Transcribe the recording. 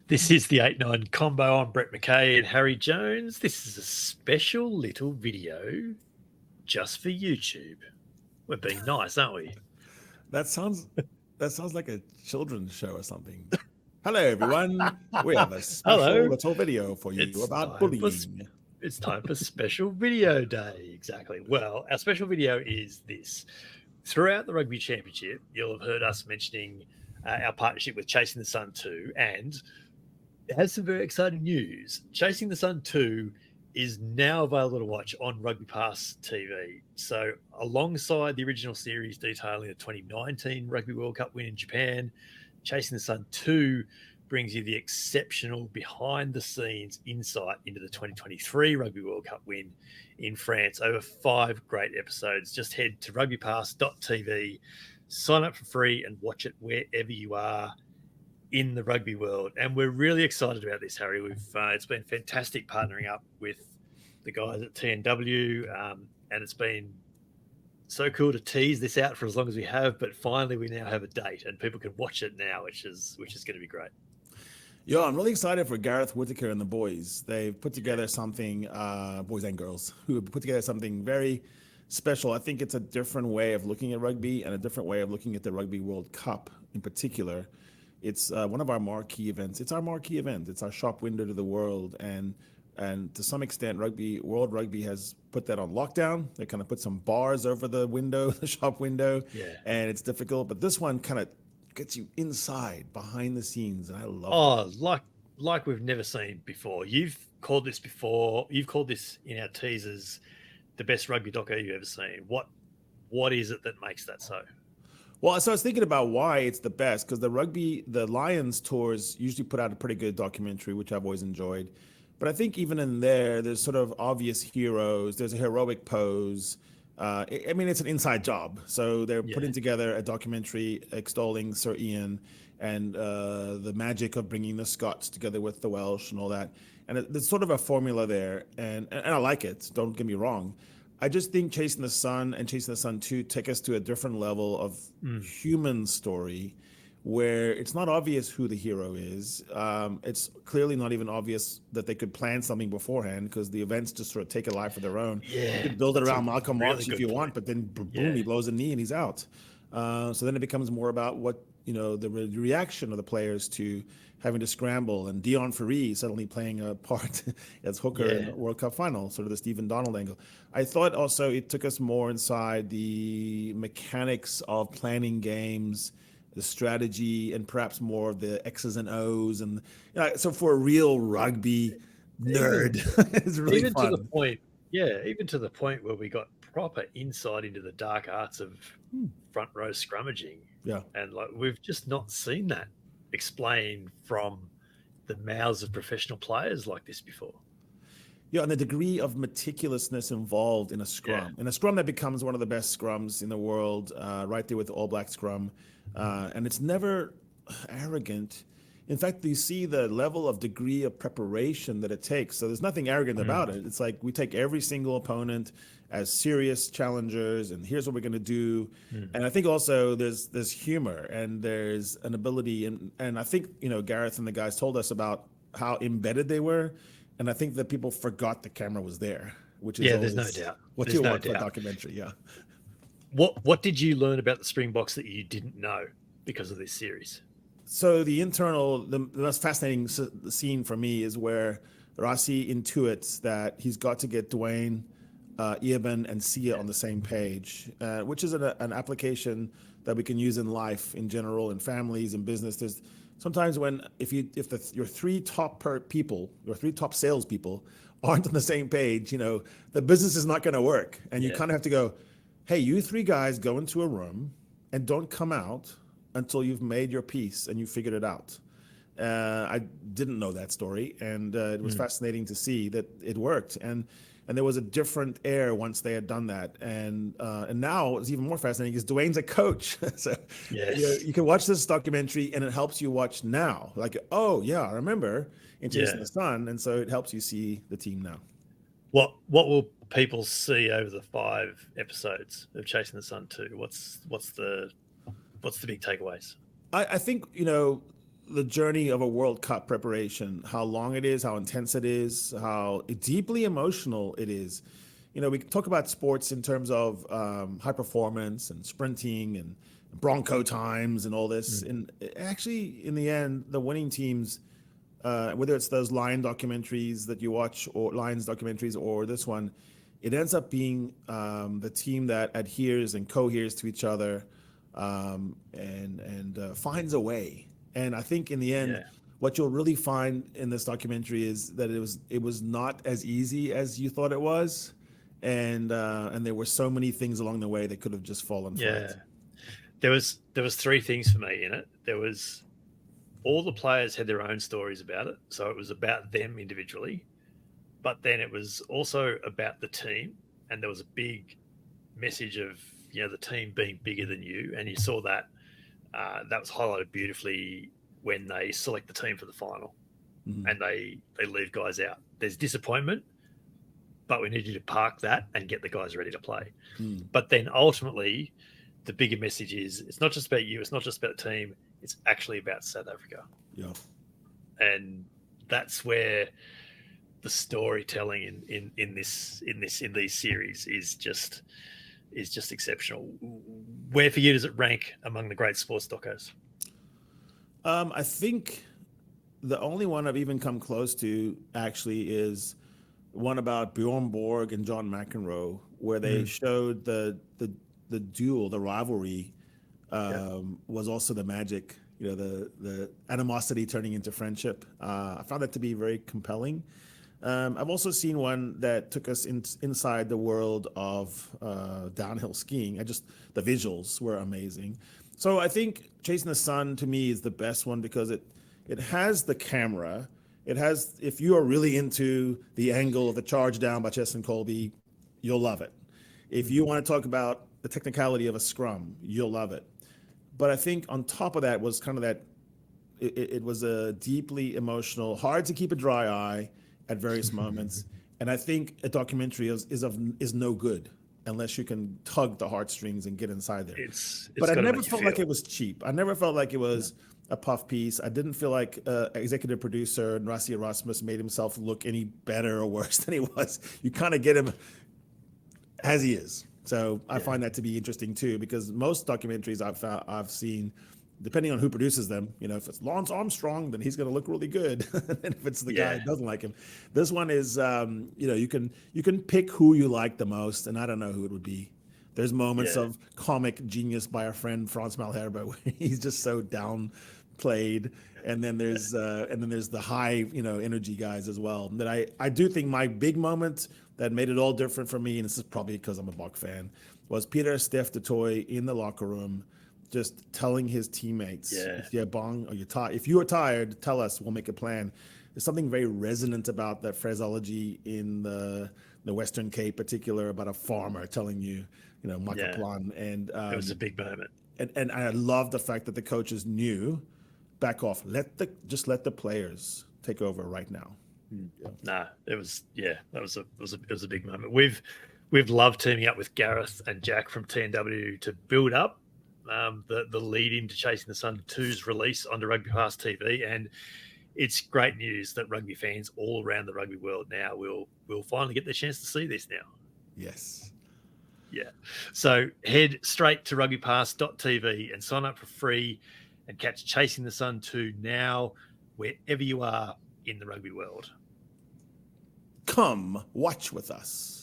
This is the 8-9 combo. I'm Brett McKay and Harry Jones. This is a special little video just for YouTube. We're being nice, aren't we? That sounds like a children's show or something. Hello, everyone. We have a special Hello. little video for you It's about time for bullying. it's time for special video day. Exactly. Well, our special video is this. Throughout the Rugby Championship, you'll have heard us mentioning our partnership with Chasing the Sun 2, and it has some very exciting news. Chasing the Sun 2 is now available to watch on Rugby Pass TV. So, alongside the original series detailing the 2019 Rugby World Cup win in Japan, Chasing the Sun 2 brings you the exceptional behind the scenes insight into the 2023 Rugby World Cup win in France. Over 5 great episodes. Just head to rugbypass.tv, sign up for free, and watch it wherever you are in the rugby world. And we're really excited about this, Harry. It's been fantastic partnering up with the guys at TNW, and it's been so cool to tease this out for as long as we have. But finally, we now have a date, and people can watch it now, which is going to be great. Yo, I'm really excited for Gareth Whitaker and the boys. They've put together something, boys and girls, who have put together something very special. I think it's a different way of looking at rugby and a different way of looking at the Rugby World Cup in particular. It's one of our marquee events. It's our marquee event. It's our shop window to the world. And to some extent, World Rugby has put that on lockdown. They kind of put some bars over the window, the shop window, and it's difficult. But this one kind of gets you inside, behind the scenes, and I love it. Like we've never seen before. You've called this before. You've called this in our teasers the best rugby doco you've ever seen. What is it that makes that so? Well, so I was thinking about why it's the best, because the Lions tours usually put out a pretty good documentary, which I've always enjoyed. But I think even in there's sort of obvious heroes. There's a heroic pose. I mean, it's an inside job. So they're putting together a documentary extolling Sir Ian and the magic of bringing the Scots together with the Welsh and all that. And there's sort of a formula there. And I like it. Don't get me wrong. I just think Chasing the Sun and Chasing the Sun 2 take us to a different level of human story where it's not obvious who the hero is. It's clearly not even obvious that they could plan something beforehand because the events just sort of take a life of their own. Yeah, you could build it around Malcolm Marx if you want, but then boom, he blows a knee and he's out. So then it becomes more about what, the reaction of the players to having to scramble, and Dion Ferree suddenly playing a part as hooker in the World Cup final, sort of the Stephen Donald angle. I thought also it took us more inside the mechanics of planning games, the strategy, and perhaps more of the X's and O's. And so for a real rugby nerd, it's really even fun. To the point, even to the point where we got proper insight into the dark arts of front row scrummaging. Yeah. And we've just not seen that explained from the mouths of professional players like this before. Yeah, and the degree of meticulousness involved in a scrum. In a scrum that becomes one of the best scrums in the world, right there with the All Black scrum. And it's never arrogant. In fact, you see the level of degree of preparation that it takes. So there's nothing arrogant about it. It's like we take every single opponent as serious challengers, and here's what we're going to do. And I think also there's humor and there's an ability. And I think, Gareth and the guys told us about how embedded they were. And I think that people forgot the camera was there, which is there's no doubt. What you want for a documentary, What did you learn about the Springboks that you didn't know because of this series? So the most fascinating scene for me is where Rossi intuits that he's got to get Dwayne, Eben, and Sia on the same page, which is an application that we can use in life in general, in families, in business. There's sometimes if your three top salespeople aren't on the same page, the business is not going to work, and you kind of have to go, hey, you 3 guys go into a room and don't come out until you've made your piece and you figured it out. I didn't know that story, and it was fascinating to see that it worked. And there was a different air once they had done that. And now it's even more fascinating because Dwayne's a coach. So you can watch this documentary and it helps you watch now. Like, oh yeah, I remember in Chasing the Sun. And so it helps you see the team now. What will people see over the 5 episodes of Chasing the Sun 2? What's the big takeaways? I think, the journey of a World Cup preparation, how long it is, how intense it is, how deeply emotional it is. We talk about sports in terms of high performance and sprinting and Bronco times and all this. And actually, in the end, the winning teams, whether it's those Lions documentaries that you watch or this one, it ends up being the team that adheres and coheres to each other and finds a way. And I think in the end, what you'll really find in this documentary is that it was not as easy as you thought it was. And there were so many things along the way that could have just fallen flat. There was 3 things for me in it. There was all the players had their own stories about it, so it was about them individually. But then it was also about the team, and there was a big message of the team being bigger than you, and you saw that that was highlighted beautifully when they select the team for the final, and they leave guys out. There's disappointment, but we need you to park that and get the guys ready to play. But then ultimately, the bigger message is it's not just about you, it's not just about the team, it's actually about South Africa. Yeah. And that's where the storytelling in these series is just exceptional. Where for you does it rank among the great sports docos? I think the only one I've even come close to actually is one about Bjorn Borg and John McEnroe, where they showed the duel, the rivalry, was also the magic, the animosity turning into friendship. I found that to be very compelling. I've also seen one that took us inside the world of downhill skiing. The visuals were amazing. So I think Chasing the Sun to me is the best one because it has the camera. It has, if you are really into the angle of the charge down by Cheston Colby, you'll love it. If you want to talk about the technicality of a scrum, you'll love it. But I think on top of that was kind of that, it was a deeply emotional, hard to keep a dry eye at various moments. And I think a documentary is no good unless you can tug the heartstrings and get inside there. But I never felt like it was cheap. I never felt like it was a puff piece. I didn't feel like executive producer Rassi Erasmus made himself look any better or worse than he was. You kind of get him as he is. So I find that to be interesting too, because most documentaries I've seen, depending on who produces them, if it's Lance Armstrong, then he's going to look really good. And if it's the guy who doesn't like him, this one is, you can pick who you like the most, and I don't know who it would be. There's moments of comic genius by our friend Franz Malherbe where he's just so downplayed, and then there's the high energy guys as well. That I do think my big moment that made it all different for me, and this is probably because I'm a Buck fan, was Peter Steph du Toit in the locker room, just telling his teammates, if you're bong or you're tired, if you are tired, tell us, we'll make a plan. There's something very resonant about that phraseology in the Western Cape, particular about a farmer telling you, maka plan. And it was a big moment. And I love the fact that the coaches knew, back off, just let the players take over right now. It was a big moment. We've loved teaming up with Gareth and Jack from TNW to build up the lead into Chasing the Sun 2's release onto RugbyPassTV, and it's great news that rugby fans all around the rugby world now will finally get the chance to see this now. Yes. Yeah. So head straight to RugbyPass.tv and sign up for free and catch Chasing the Sun 2 now, wherever you are in the rugby world. Come watch with us.